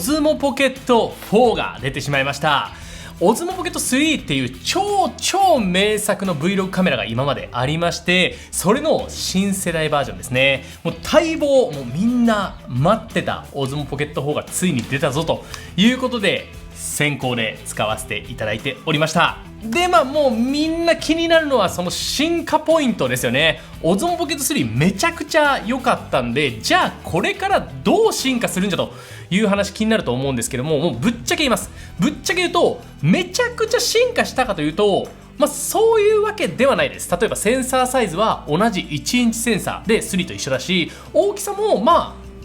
Osmo Pocket 4が出てしまいました。Osmo Pocket 3っていう超名作の Vlog カメラが今までありまして、それの新世代バージョンですね。もう待望、もうみんな待ってた Osmo Pocket 4がついに出たぞということで、先行で使わせていただいておりました。でもうみんな気になるのはその進化ポイントですよね。Osmo Pocket 3めちゃくちゃ良かったんで、じゃあこれからどう進化するんじゃという話気になると思うんですけども、もうぶっちゃけ言います。ぶっちゃけ言うと、めちゃくちゃ進化したかというと、そういうわけではないです。例えばセンサーサイズは同じ1インチセンサーで3と一緒だし、大きさも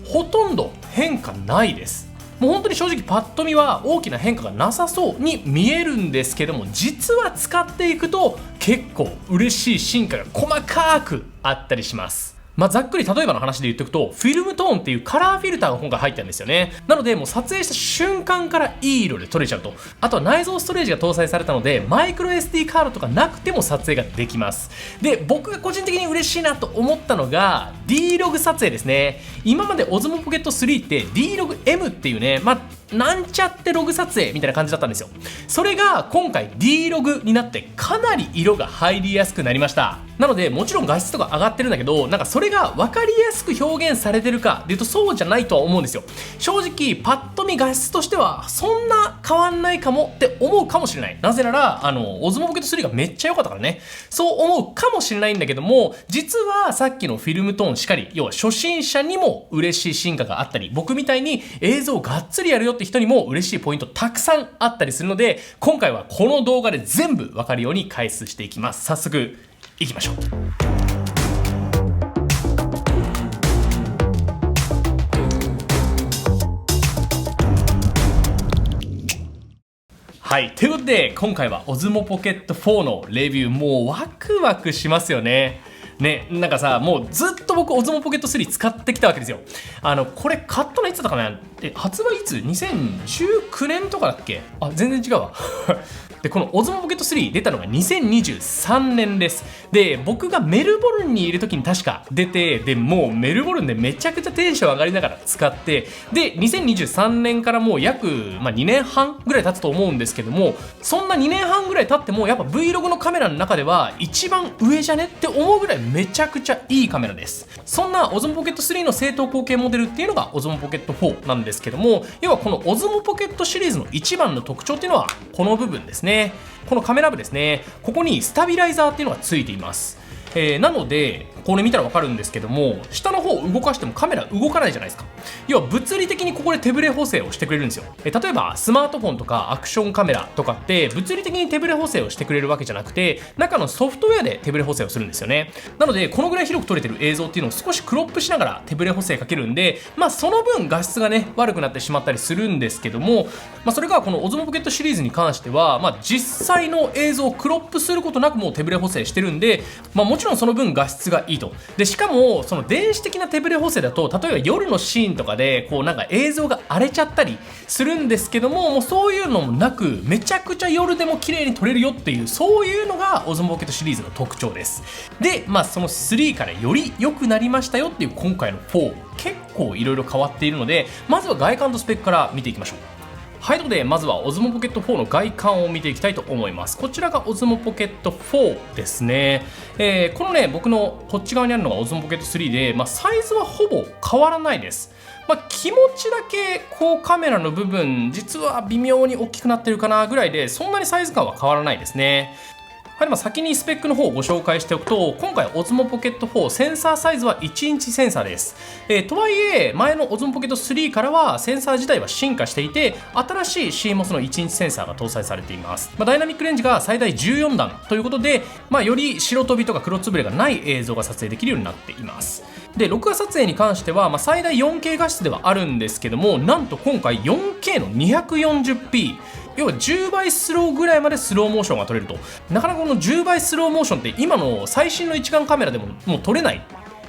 ほとんど変化ないです。もう本当に正直パッと見は大きな変化がなさそうに見えるんですけども、実は使っていくと結構嬉しい進化が細かくあったりします。ざっくり例えばの話で言っておくと、フィルムトーンっていうカラーフィルターが今回入ったんですよね。なのでもう撮影した瞬間からいい色で撮れちゃうと。あとは内蔵ストレージが搭載されたので、マイクロ SD カードとかなくても撮影ができます。で、僕が個人的に嬉しいなと思ったのが D-Log 撮影ですね。今まで Osmo Pocket 3って D-Log-M っていうね、なんちゃってログ撮影みたいな感じだったんですよ。それが今回 D-Log になってかなり色が入りやすくなりました。なのでもちろん画質とか上がってるんだけど、それが分かりやすく表現されてるかでいうとそうじゃないとは思うんですよ。正直パッと見画質としてはそんな変わんないかもって思うかもしれない。なぜならOsmo Pocket 3がめっちゃ良かったからね。そう思うかもしれないんだけども、実はさっきのフィルムトーンしかり、要は初心者にも嬉しい進化があったり、僕みたいに映像をがっつりやるよって人にも嬉しいポイントたくさんあったりするので、今回はこの動画で全部分かるように解説していきます。早速いきましょう。はい、ということで今回は Osmo Pocket 4のレビュー、もうワクワクしますよね。もうずっと僕 Osmo Pocket 3使ってきたわけですよ。これ買ったのいつだったかな。発売いつ ?2019 年とかだっけ。全然違うわで、この Osmo Pocket 3出たのが2023年です。で、僕がメルボルンにいる時に確か出て、で、もうメルボルンでめちゃくちゃテンション上がりながら使って、で、2023年からもう約、2年半ぐらい経つと思うんですけども、そんな2年半ぐらい経ってもやっぱ Vlog のカメラの中では一番上じゃねって思うぐらいめちゃくちゃいいカメラです。そんな Osmo Pocket 3の正統後継モデルっていうのが Osmo Pocket 4なんですけども、要はこの Osmo Pocket シリーズの一番の特徴っていうのはこの部分ですね。このカメラ部ですね。ここにスタビライザーっていうのがついています。なのでこれ見たら分かるんですけども、下の方を動かしてもカメラ動かないじゃないですか。要は物理的にここで手ブレ補正をしてくれるんですよ。例えばスマートフォンとかアクションカメラとかって物理的に手ブレ補正をしてくれるわけじゃなくて、中のソフトウェアで手ブレ補正をするんですよね。なのでこのぐらい広く撮れてる映像っていうのを少しクロップしながら手ブレ補正かけるんで、その分画質がね悪くなってしまったりするんですけども、それがこの Osmo Pocket シリーズに関しては、実際の映像をクロップすることなくもう手ブレ補正してるんで、もちろんその分画質がいいと。でしかもその電子的な手ブレ補正だと、例えば夜のシーンとかで映像が荒れちゃったりするんですけども、もうそういうのもなくめちゃくちゃ夜でも綺麗に撮れるよっていう、そういうのが Osmo Pocket シリーズの特徴です。で、その3からより良くなりましたよっていう今回の4、結構いろいろ変わっているので、まずは外観とスペックから見ていきましょう。はい、ということでまずは Osmo Pocket 4の外観を見ていきたいと思います。こちらが Osmo Pocket 4ですね。このね、僕のこっち側にあるのが Osmo Pocket 3で、サイズはほぼ変わらないです。気持ちだけカメラの部分実は微妙に大きくなってるかなぐらいで、そんなにサイズ感は変わらないですね。はい、先にスペックの方をご紹介しておくと、今回 Osmo Pocket 4センサーサイズは1インチセンサーです。とはいえ前の Osmo Pocket 3からはセンサー自体は進化していて、新しい CMOS の1インチセンサーが搭載されています。ダイナミックレンジが最大14段ということで、より白飛びとか黒つぶれがない映像が撮影できるようになっています。で、録画撮影に関しては、最大 4K 画質ではあるんですけども、なんと今回 4K の 240p、要は10倍スローぐらいまでスローモーションが撮れると。なかなかこの10倍スローモーションって今の最新の一眼カメラでももう撮れない。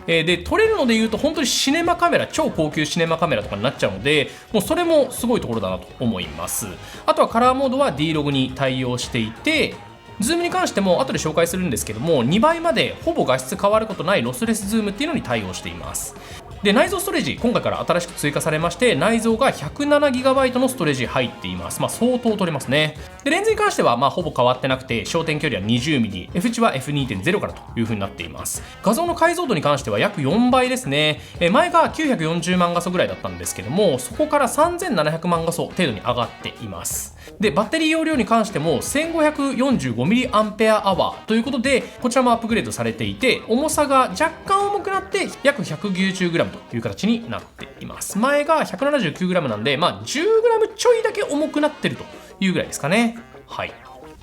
で、撮れるのでいうと本当にシネマカメラ、超高級シネマカメラとかになっちゃうので、もうそれもすごいところだなと思います。あとはカラーモードは D-Log に対応していて、ズームに関しても後で紹介するんですけども、2倍までほぼ画質変わることないロスレスズームっていうのに対応しています。で内蔵ストレージ今回から新しく追加されまして、内蔵が 107GB のストレージ入っています。相当取れますね。でレンズに関してはほぼ変わってなくて、焦点距離は 20mm、 F 値は F2.0 からという風になっています。画像の解像度に関しては約4倍ですね。前が940万画素ぐらいだったんですけども、そこから3700万画素程度に上がっています。でバッテリー容量に関しても 1545mAh ということで、こちらもアップグレードされていて、重さが若干重くなって約 190g という形になっています。前が 179g なんで、10g ちょいだけ重くなってるというぐらいですかね。はい。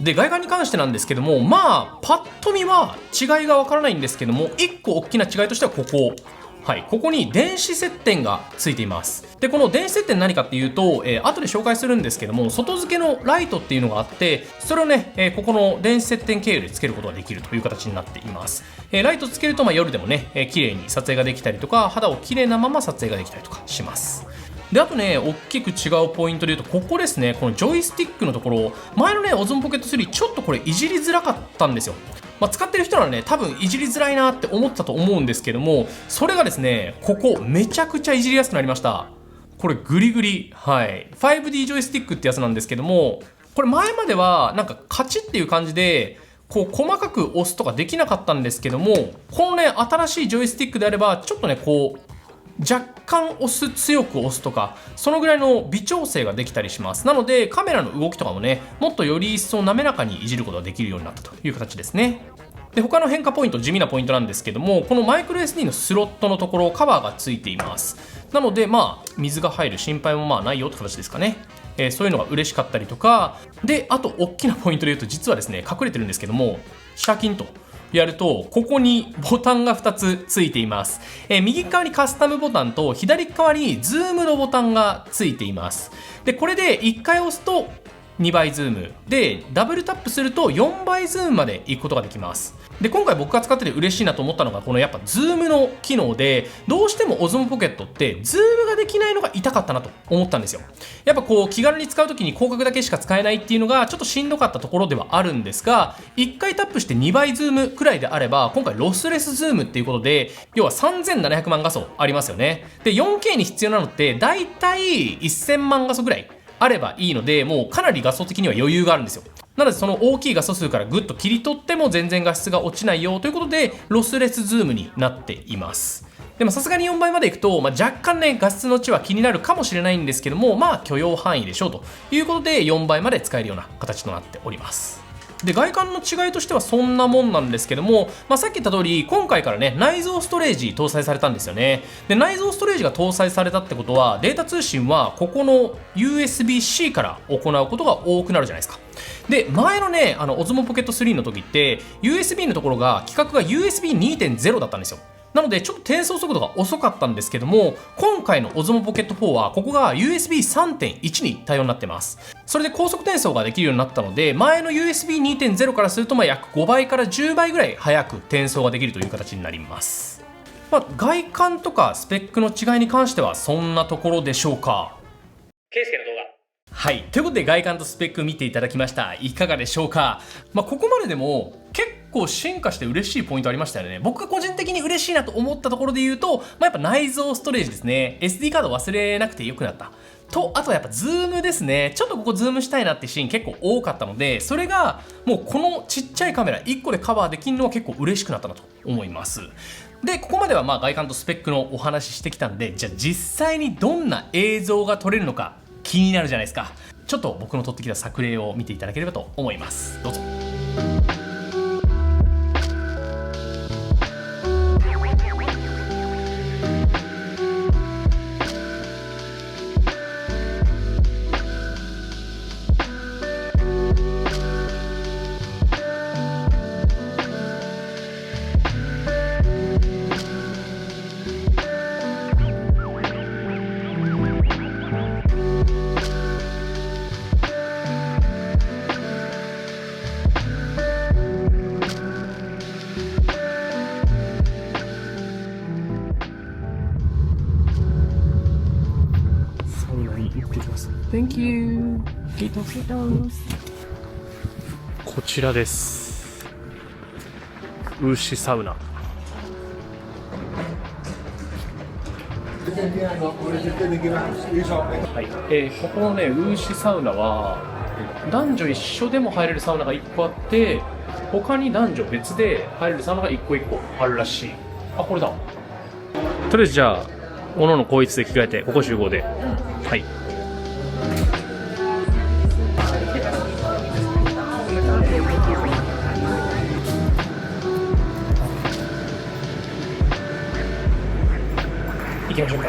で外観に関してなんですけども、パッと見は違いがわからないんですけども、1個大きな違いとしてはここに電子接点がついています。でこの電子接点何かっていうと、後で紹介するんですけども、外付けのライトっていうのがあって、それをね、ここの電子接点経由でつけることができるという形になっています。ライトつけると夜でもね、綺麗に撮影ができたりとか、肌を綺麗なまま撮影ができたりとかします。であとね、大きく違うポイントで言うと、ここですね、このジョイスティックのところ、前のねオズモポケット3ちょっとこれいじりづらかったんですよ。使ってる人ならね、多分いじりづらいなって思ったと思うんですけども、それがですね、ここめちゃくちゃいじりやすくなりました。これグリグリ、5D ジョイスティックってやつなんですけども、これ前まではなんかカチッっていう感じで細かく押すとかできなかったんですけども、このね新しいジョイスティックであれば、ちょっとね若干押す、強く押すとか、そのぐらいの微調整ができたりします。なのでカメラの動きとかもね、もっとより一層滑らかにいじることができるようになったという形ですね。で他の変化ポイント、地味なポイントなんですけども、このマイクロ SD のスロットのところカバーがついています。なので水が入る心配もないよって形ですかね。そういうのが嬉しかったりとかで、あと大きなポイントで言うと、実はですね隠れてるんですけども、シャキンとやるとここにボタンが2つついています。右側にカスタムボタンと左側にズームのボタンがついています。でこれで1回押すと2倍ズームで、ダブルタップすると4倍ズームまで行くことができます。で今回僕が使ってて嬉しいなと思ったのが、このやっぱズームの機能で、どうしてもオズモポケットってズームができないのが痛かったなと思ったんですよ。やっぱ気軽に使う時に広角だけしか使えないっていうのがちょっとしんどかったところではあるんですが、1回タップして2倍ズームくらいであれば、今回ロスレスズームっていうことで、要は3700万画素ありますよね。で 4K に必要なのってだいたい1000万画素ぐらいあればいいので、もうかなり画素的には余裕があるんですよ。なのでその大きい画素数からグッと切り取っても全然画質が落ちないよということで、ロスレスズームになっています。でもさすがに4倍までいくと、若干ね画質の値は気になるかもしれないんですけども、許容範囲でしょうということで4倍まで使えるような形となっております。で外観の違いとしてはそんなもんなんですけども、さっき言った通り今回からね内蔵ストレージ搭載されたんですよね。で内蔵ストレージが搭載されたってことは、データ通信はここの USB-C から行うことが多くなるじゃないですか。で前のねオズモポケット3の時って USB のところが規格が USB2.0 だったんですよ。なのでちょっと転送速度が遅かったんですけども、今回のオズモポケット4はここが USB3.1 に対応になってます。それで高速転送ができるようになったので、前の USB2.0 からすると約5倍から10倍ぐらい早く転送ができるという形になります。外観とかスペックの違いに関してはそんなところでしょうか。ケイスケの動画。はい、ということで外観とスペック見ていただきました。いかがでしょうか。ここまででも結構進化して嬉しいポイントありましたよね。僕が個人的に嬉しいなと思ったところで言うと、やっぱ内蔵ストレージですね。 SD カード忘れなくてよくなったと、あとはやっぱズームですね。ちょっとここズームしたいなってシーン結構多かったので、それがもうこのちっちゃいカメラ1個でカバーできるのは結構嬉しくなったなと思います。でここまでは外観とスペックのお話ししてきたんで、じゃあ実際にどんな映像が撮れるのか気になるじゃないですか。ちょっと僕の撮ってきた作例を見ていただければと思います。どうぞ。Thank you. こちらです。ウーシサウナ。はい、ここのね、ウーシサウナは男女一緒でも入れるサウナが1個あって、他に男女別で入れるサウナが1個1個あるらしい。あ、これだ。とりあえずじゃあおのおのこいつで着替えてここ集合で、はい。行きましょうか。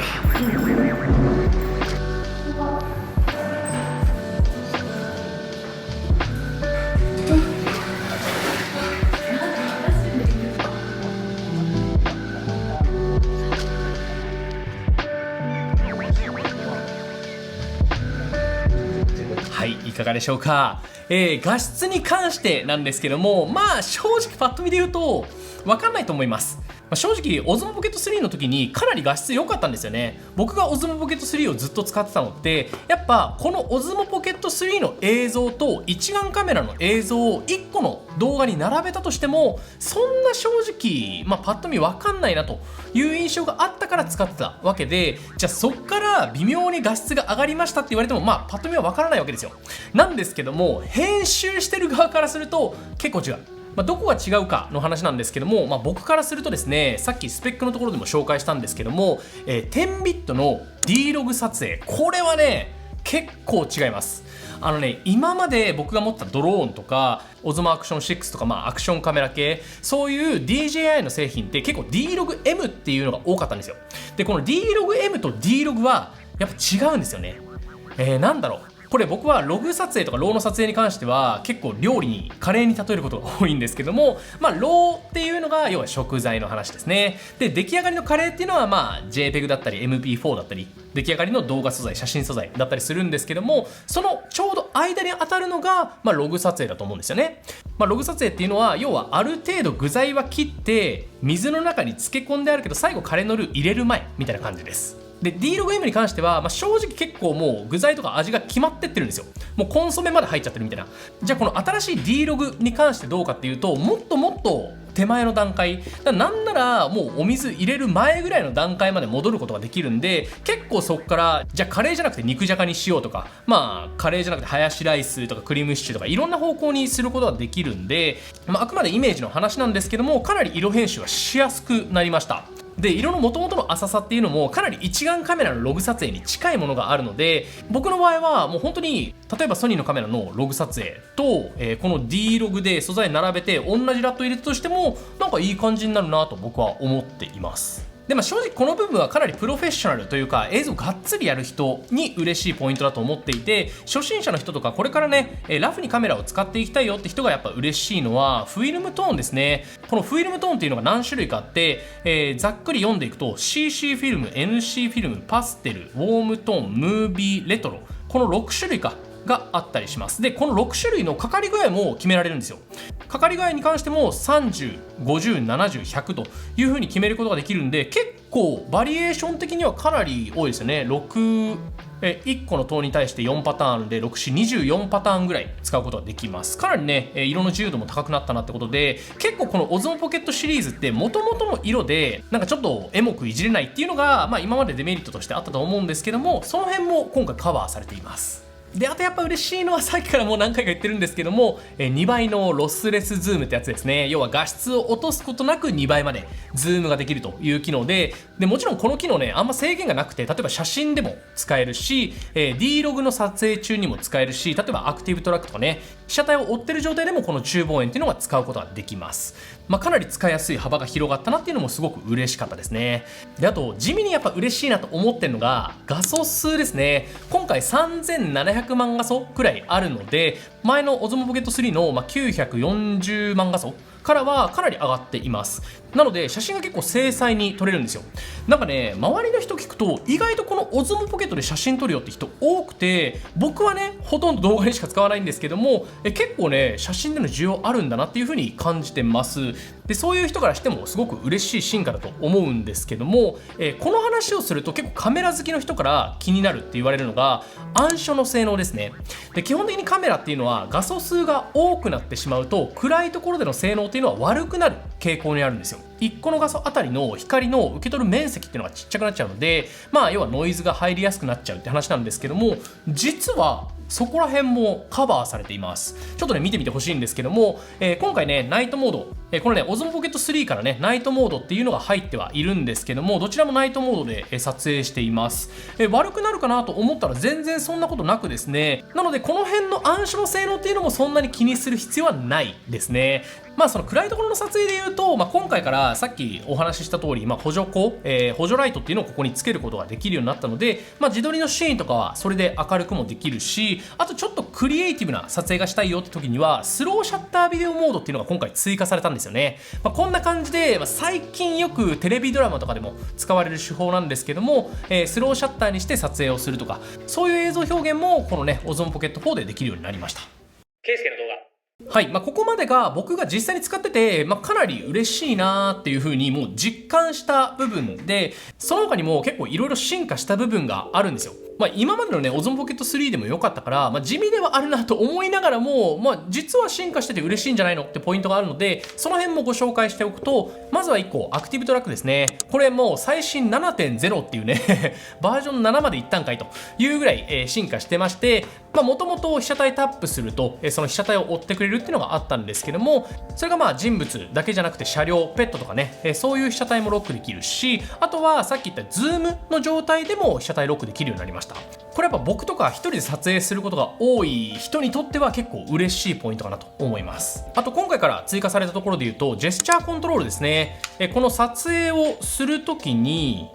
はい、いかがでしょうか。画質に関してなんですけども、まあ正直パッと見で言うと分かんないと思います。正直オズモポケット3の時にかなり画質良かったんですよね。僕がオズモポケット3をずっと使ってたのってやっぱこのオズモポケット3の映像と一眼カメラの映像を1個の動画に並べたとしてもそんな正直、パッと見分かんないなという印象があったから使ってたわけで、じゃあそっから微妙に画質が上がりましたって言われてもパッと見は分からないわけですよ。なんですけども編集してる側からすると結構違う。どこが違うかの話なんですけども、僕からするとですね、さっきスペックのところでも紹介したんですけども、10ビットの D ログ撮影、これはね結構違います。今まで僕が持ったドローンとかオズモアクション6とか、アクションカメラ系、そういう DJI の製品って結構 D-Log-M っていうのが多かったんですよ。でこの D-Log-M と D-Log はやっぱ違うんですよね。なんだろう、これ僕はログ撮影とかローの撮影に関しては結構料理にカレーに例えることが多いんですけども、ローっていうのが要は食材の話ですね。で出来上がりのカレーっていうのはJPEG だったり MP4 だったり出来上がりの動画素材、写真素材だったりするんですけども、そのちょうど間に当たるのがログ撮影だと思うんですよね。ログ撮影っていうのは要はある程度具材は切って水の中に漬け込んであるけど最後カレーのルー入れる前みたいな感じです。で D-Log-M に関しては、正直結構もう具材とか味が決まってってるんですよ。もうコンソメまで入っちゃってるみたいな。じゃあこの新しい D-Log に関してどうかっていうと、もっともっと手前の段階、なんならもうお水入れる前ぐらいの段階まで戻ることができるんで、結構そこからじゃあカレーじゃなくて肉じゃがにしようとか、カレーじゃなくてハヤシライスとかクリームシチューとかいろんな方向にすることができるんで、あくまでイメージの話なんですけども、かなり色編集はしやすくなりました。で色の元々の浅さっていうのもかなり一眼カメラのログ撮影に近いものがあるので、僕の場合はもう本当に例えばソニーのカメラのログ撮影と、この D ログで素材並べて同じラット入れたとしてもなんかいい感じになるなと僕は思っています。で正直この部分はかなりプロフェッショナルというか映像がっつりやる人に嬉しいポイントだと思っていて、初心者の人とかこれからねラフにカメラを使っていきたいよって人がやっぱ嬉しいのはフィルムトーンですね。このフィルムトーンっていうのが何種類かあって、ざっくり読んでいくと CC フィルム、NC フィルム、パステル、ウォームトーン、ムービー、レトロ、この6種類かがあったりします。でこの6種類のかかり具合も決められるんですよ。かかり具合に関しても30、50、70、100という風に決めることができるんで、結構バリエーション的にはかなり多いですよね。1個の塔に対して4パターンで6、4、24パターンぐらい使うことができます。かなりね色の自由度も高くなったなってことで、結構このオズモポケットシリーズって元々の色でなんかちょっとエモくいじれないっていうのが、今までデメリットとしてあったと思うんですけども、その辺も今回カバーされています。であとやっぱ嬉しいのはさっきからもう何回か言ってるんですけども、2倍のロスレスズームってやつですね。要は画質を落とすことなく2倍までズームができるという機能で、もちろんこの機能ねあんま制限がなくて、例えば写真でも使えるし、D-Log の撮影中にも使えるし、例えばアクティブトラックとかね被写体を追ってる状態でもこの中望遠っていうのが使うことができます。かなり使いやすい幅が広がったなっていうのもすごく嬉しかったですね。であと地味にやっぱ嬉しいなと思ってるのが画素数ですね。今回3700万画素くらいあるので、前のオズモポケット3の940万画素からはかなり上がっています。なので写真が結構精細に撮れるんですよ。なんかね周りの人聞くと意外とこのオズモポケットで写真撮るよって人多くて、僕はねほとんど動画にしか使わないんですけども、結構ね写真での需要あるんだなっていう風に感じてます。でそういう人からしてもすごく嬉しい進化だと思うんですけども、この話をすると結構カメラ好きの人から気になるって言われるのが暗所の性能ですね。で基本的にカメラっていうのは画素数が多くなってしまうと暗いところでの性能っていうのは悪くなる傾向にあるんですよ。1個の画素あたりの光の受け取る面積っていうのがちっちゃくなっちゃうので、要はノイズが入りやすくなっちゃうって話なんですけども、実はそこら辺もカバーされています。ちょっとね見てみてほしいんですけども、今回ねナイトモード、これね Osmo Pocket 3からねナイトモードっていうのが入ってはいるんですけども、どちらもナイトモードで撮影しています。悪くなるかなと思ったら全然そんなことなくですね、なのでこの辺の暗視の性能っていうのもそんなに気にする必要はないですね。その暗いところの撮影で言うと、今回からさっきお話しした通り、補助光、補助ライトっていうのをここにつけることができるようになったので、自撮りのシーンとかはそれで明るくもできるし、あとちょっとクリエイティブな撮影がしたいよって時にはスローシャッタービデオモードっていうのが今回追加されたんですよね。こんな感じで、最近よくテレビドラマとかでも使われる手法なんですけども、スローシャッターにして撮影をするとか、そういう映像表現もこのね Osmo Pocket 4でできるようになりました。ケイスケの動画。はい、ここまでが僕が実際に使ってて、かなり嬉しいなーっていう風にもう実感した部分で、その他にも結構いろいろ進化した部分があるんですよ。今までのね Osmo Pocket 3でも良かったから、地味ではあるなと思いながらも、実は進化してて嬉しいんじゃないのってポイントがあるので、その辺もご紹介しておくと、まずは1個アクティブトラックですね。これもう最新 7.0 っていうねバージョン7までいったんかいというぐらい、進化してまして、もともと被写体タップすると、その被写体を追ってくれるっていうのがあったんですけども、それが人物だけじゃなくて車両、ペットとかね、そういう被写体もロックできるし、あとはさっき言ったズームの状態でも被写体ロックできるようになりました。これやっぱ僕とか一人で撮影することが多い人にとっては結構嬉しいポイントかなと思います。あと今回から追加されたところで言うと、ジェスチャーコントロールですね。この撮影をするときに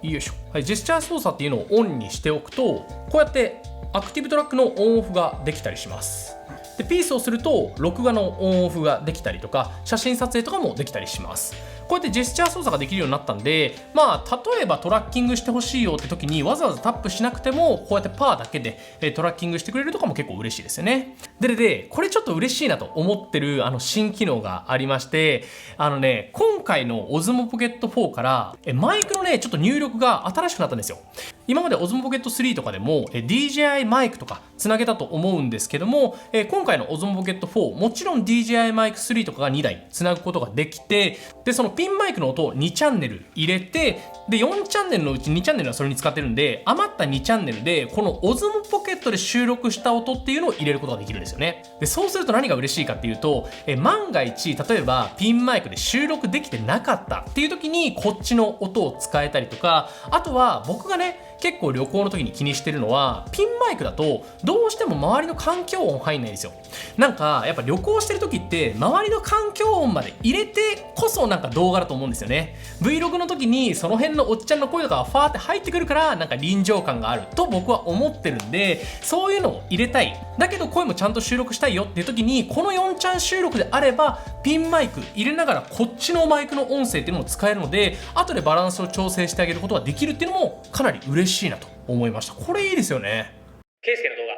よいしょ、はい、ジェスチャー操作っていうのをオンにしておくと、こうやってアクティブトラックのオンオフができたりします。でピースをすると録画のオンオフができたりとか、写真撮影とかもできたりします。こうやってジェスチャー操作ができるようになったんで、例えばトラッキングしてほしいよって時にわざわざタップしなくても、こうやってパーだけでトラッキングしてくれるとかも結構嬉しいですよね。でこれちょっと嬉しいなと思ってる新機能がありまして、今回の Osmo Pocket 4からマイクのねちょっと入力が新しくなったんですよ。今まで Osmo Pocket 3とかでも DJI マイクとかつなげたと思うんですけども、今回の Osmo Pocket 4、もちろん DJI マイク3とかが2台つなぐことができて、でそのピンマイクの音を2チャンネル入れて、で4チャンネルのうち2チャンネルはそれに使ってるんで、余った2チャンネルでこの Osmo Pocket で収録した音っていうのを入れることができるんですよね。でそうすると何が嬉しいかっていうと、万が一例えばピンマイクで収録できてなかったっていう時にこっちの音を使えたりとか、あとは僕がね結構旅行の時に気にしてるのは、ピンマイクだとどうしても周りの環境音入んないんですよ。なんかやっぱ旅行してる時って周りの環境音まで入れてこそなんか動画だと思うんですよね。 Vlog の時にその辺のおっちゃんの声とかがファーって入ってくるから、なんか臨場感があると僕は思ってるんで、そういうのを入れたい、だけど声もちゃんと収録したいよっていう時に、この4チャン収録であればピンマイク入れながらこっちのマイクの音声っていうのも使えるので、後でバランスを調整してあげることができるっていうのもかなり嬉しいなと思いました。これいいですよね。ケイスケの動画。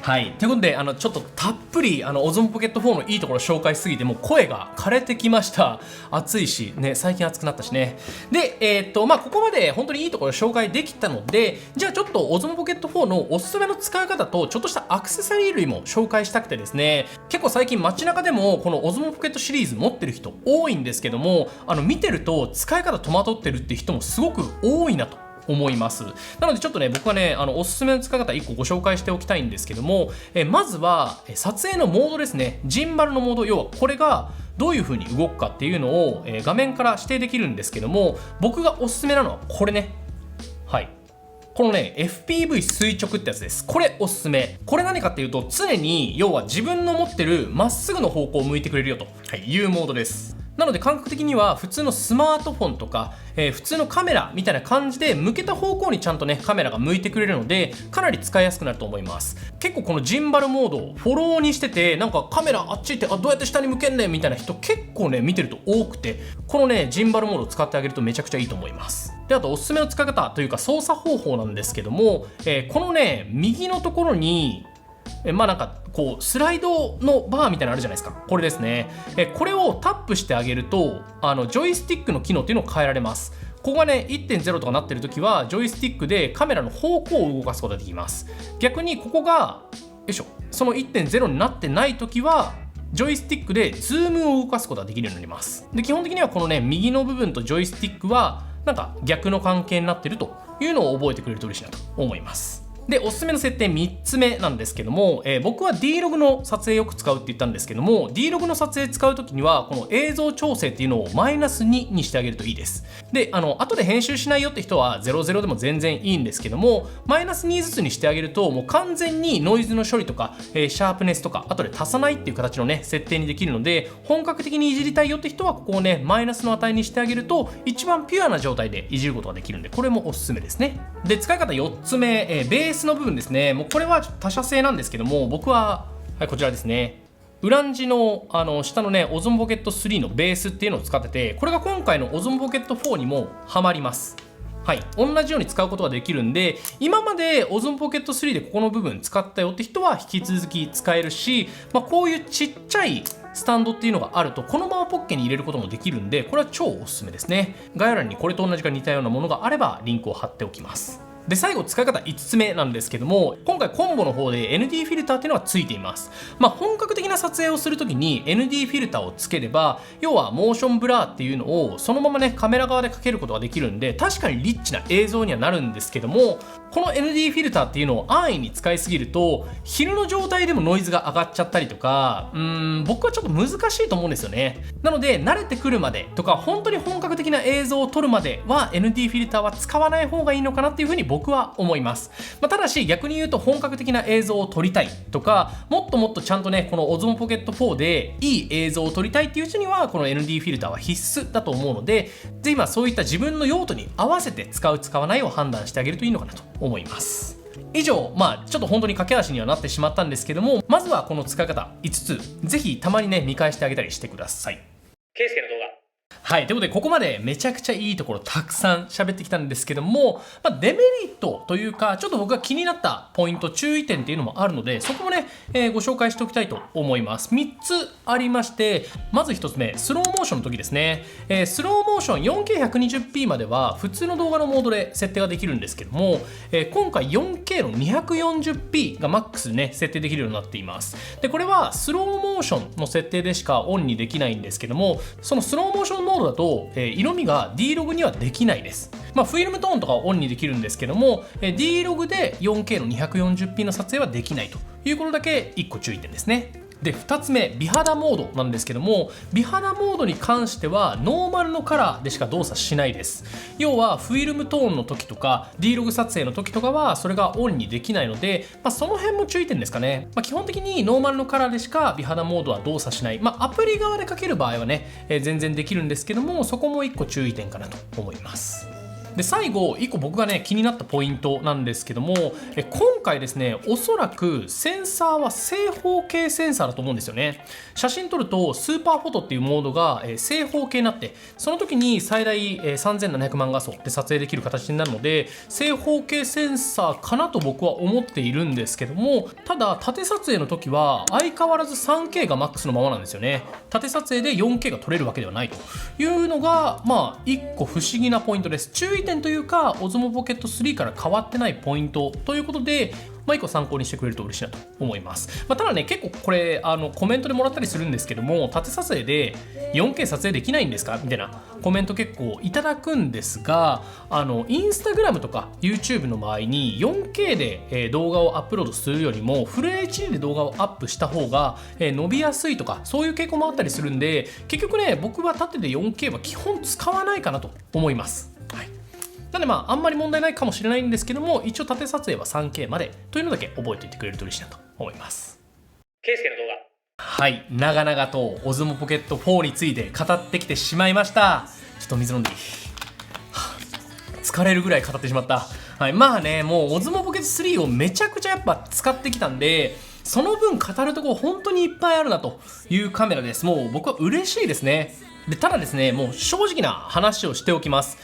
はい、ということでちょっとたっぷりOsmo Pocket 4のいいところ紹介しすぎて、もう声が枯れてきました。暑いしね、最近暑くなったしね。でここまで本当にいいところ紹介できたので、じゃあちょっとOsmo Pocket 4のおすすめの使い方とちょっとしたアクセサリー類も紹介したくてですね、結構最近街中でもこのOsmo Pocket シリーズ持ってる人多いんですけども、見てると使い方戸惑ってるって人もすごく多いなと思います。なのでちょっとね、僕はねおすすめの使い方1個ご紹介しておきたいんですけども、まずは撮影のモードですね。ジンバルのモード、要はこれがどういう風に動くかっていうのを画面から指定できるんですけども、僕がおすすめなのはこれね。はい、このね FPV 垂直ってやつです。これおすすめ。これ何かっていうと、常に要は自分の持ってるまっすぐの方向を向いてくれるよというモードです。なので感覚的には普通のスマートフォンとか、普通のカメラみたいな感じで向けた方向にちゃんとねカメラが向いてくれるので、かなり使いやすくなると思います。結構このジンバルモードをフォローにしてて、なんかカメラあっち行って、どうやって下に向けんねんみたいな人結構ね見てると多くて、このねジンバルモードを使ってあげるとめちゃくちゃいいと思います。であとおすすめの使い方というか操作方法なんですけども、このね右のところになんかこうスライドのバーみたいなのあるじゃないですか。これですね。これをタップしてあげるとジョイスティックの機能っていうのを変えられます。ここがね 1.0 とかなってる時はジョイスティックでカメラの方向を動かすことができます。逆にここがよいしょ、その 1.0 になってない時はジョイスティックでズームを動かすことができるようになります。で基本的にはこのね右の部分とジョイスティックはなんか逆の関係になってるというのを覚えてくれると嬉しいなと思います。でおすすめの設定3つ目なんですけども、僕は D ログの撮影よく使うって言ったんですけども、 D ログの撮影使うときにはこの映像調整っていうのをマイナス2にしてあげるといいです。で後で編集しないよって人は00でも全然いいんですけども、マイナス2ずつにしてあげるともう完全にノイズの処理とか、シャープネスとか後で足さないっていう形のね設定にできるので、本格的にいじりたいよって人はここをねマイナスの値にしてあげると一番ピュアな状態でいじることができるんで、これもおすすめですね。で使い方4つ目、ベースの部分ですね。もうこれは他社製なんですけども、僕は、こちらですね、ウランジの下のねオズモポケット3のベースっていうのを使ってて、これが今回のオズモポケット4にもハマります。はい、同じように使うことができるんで、今までオズモポケット3でここの部分使ったよって人は引き続き使えるし、こういうちっちゃいスタンドっていうのがあるとこのままポッケに入れることもできるんで、これは超おすすめですね。概要欄にこれと同じか似たようなものがあればリンクを貼っておきます。で最後使い方5つ目なんですけども、今回コンボの方で ND フィルターっていうのがついています。本格的な撮影をするときに ND フィルターをつければ、要はモーションブラーっていうのをそのままねカメラ側でかけることができるんで、確かにリッチな映像にはなるんですけども、この ND フィルターっていうのを安易に使いすぎると昼の状態でもノイズが上がっちゃったりとか、僕はちょっと難しいと思うんですよね。なので慣れてくるまでとか本当に本格的な映像を撮るまでは ND フィルターは使わない方がいいのかなっていうふうに僕は思います。ただし逆に言うと本格的な映像を撮りたいとか、もっともっとちゃんとねこのオズモポケット4でいい映像を撮りたいっていう人にはこの ND フィルターは必須だと思うので、ぜひそういった自分の用途に合わせて使う使わないを判断してあげるといいのかなと思います。以上、ちょっと本当に駆け足にはなってしまったんですけども、まずはこの使い方5つぜひたまにね見返してあげたりしてください。ケイスケの動画。はい、ということでここまでめちゃくちゃいいところたくさん喋ってきたんですけども、デメリットというかちょっと僕が気になったポイント注意点っていうのもあるので、そこもね、ご紹介しておきたいと思います。3つありまして、まず1つ目スローモーションの時ですね。スローモーション 4K120p までは普通の動画のモードで設定ができるんですけども、今回 4K の 240p がマックスでね設定できるようになっています。でこれはスローモーションの設定でしかオンにできないんですけども、そのスローモーションモードだと、色味が D ログにはできないです。フィルムトーンとかはオンにできるんですけども、D ログで 4K の 240p の撮影はできないということだけ1個注意点ですね。で2つ目美肌モードなんですけども、美肌モードに関してはノーマルのカラーでしか動作しないです。要はフィルムトーンの時とか D ログ撮影の時とかはそれがオンにできないので、その辺も注意点ですかね。基本的にノーマルのカラーでしか美肌モードは動作しない。アプリ側でかける場合はね、全然できるんですけども、そこも1個注意点かなと思います。で最後1個僕がね気になったポイントなんですけども、今回ですねおそらくセンサーは正方形センサーだと思うんですよね。写真撮るとスーパーフォトっていうモードが正方形になって、その時に最大3700万画素で撮影できる形になるので、正方形センサーかなと僕は思っているんですけども、ただ縦撮影の時は相変わらず 3K がマックスのままなんですよね。縦撮影で 4K が撮れるわけではないというのが1個不思議なポイントです。注意点というかオズモポケット3から変わってないポイントということで、1個参考にしてくれると嬉しいなと思います。ただね結構これコメントでもらったりするんですけども、縦撮影で 4K 撮影できないんですかみたいなコメント結構いただくんですが、インスタグラムとか YouTube の場合に 4K で動画をアップロードするよりもフル HD で動画をアップした方が伸びやすいとかそういう傾向もあったりするんで、結局ね僕は縦で 4K は基本使わないかなと思います。なのであんまり問題ないかもしれないんですけども、一応縦撮影は 3K までというのだけ覚えておいてくれると嬉しいなと思います。ケイスケの動画。はい、長々とオズモポケット4について語ってきてしまいました。ちょっと水飲んでいい？疲れるぐらい語ってしまった。はい、もうオズモポケット3をめちゃくちゃやっぱ使ってきたんで、その分語るところ本当にいっぱいあるなというカメラです。もう僕は嬉しいですね。でただですね、もう正直な話をしておきます。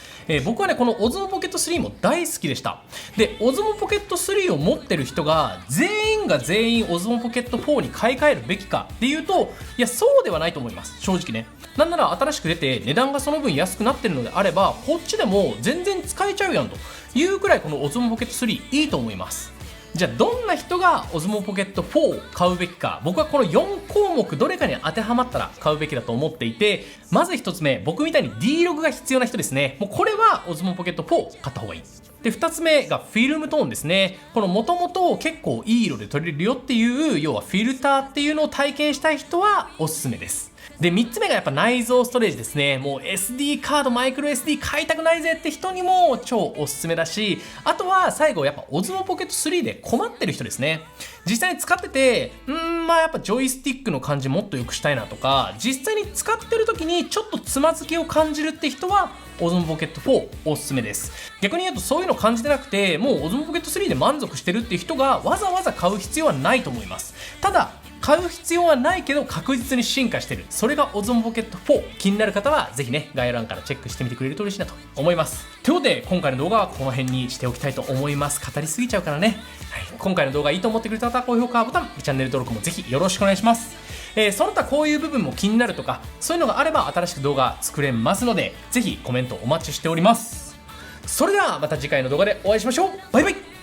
僕はねこのオズモポケット3も大好きでした。でオズモポケット3を持ってる人が全員オズモポケット4に買い替えるべきかっていうと、いやそうではないと思います、正直ね。なんなら新しく出て値段がその分安くなってるのであれば、こっちでも全然使えちゃうやんというくらいこのオズモポケット3いいと思います。じゃあどんな人が Osmo Pocket 4を買うべきか、僕はこの4項目どれかに当てはまったら買うべきだと思っていて、まず1つ目、僕みたいに D ログが必要な人ですね。もうこれは Osmo Pocket 4を買った方がいい。で2つ目がフィルムトーンですね。この元々結構いい色で撮れるよっていう、要はフィルターっていうのを体験したい人はおすすめです。で3つ目がやっぱ内蔵ストレージですね。もう SD カード、マイクロ SD 買いたくないぜって人にも超おすすめだし、あとは最後やっぱ Osmo Pocket 3で困ってる人ですね。実際に使っててまあやっぱジョイスティックの感じもっと良くしたいなとか、実際に使ってる時にちょっとつまずきを感じるって人はOsmo Pocket 4おすすめです。逆に言うとそういうの感じてなくて、もう Osmo Pocket 3で満足してるっていう人がわざわざ買う必要はないと思います。ただ買う必要はないけど確実に進化してる、それが Osmo Pocket 4。気になる方はぜひね、概要欄からチェックしてみてくれると嬉しいなと思います。ということで今回の動画はこの辺にしておきたいと思います。語りすぎちゃうからね、今回の動画いいと思ってくれた方は高評価ボタン、チャンネル登録もぜひよろしくお願いします。その他こういう部分も気になるとか、そういうのがあれば新しく動画作れますので、ぜひコメントお待ちしております。それではまた次回の動画でお会いしましょう。バイバイ。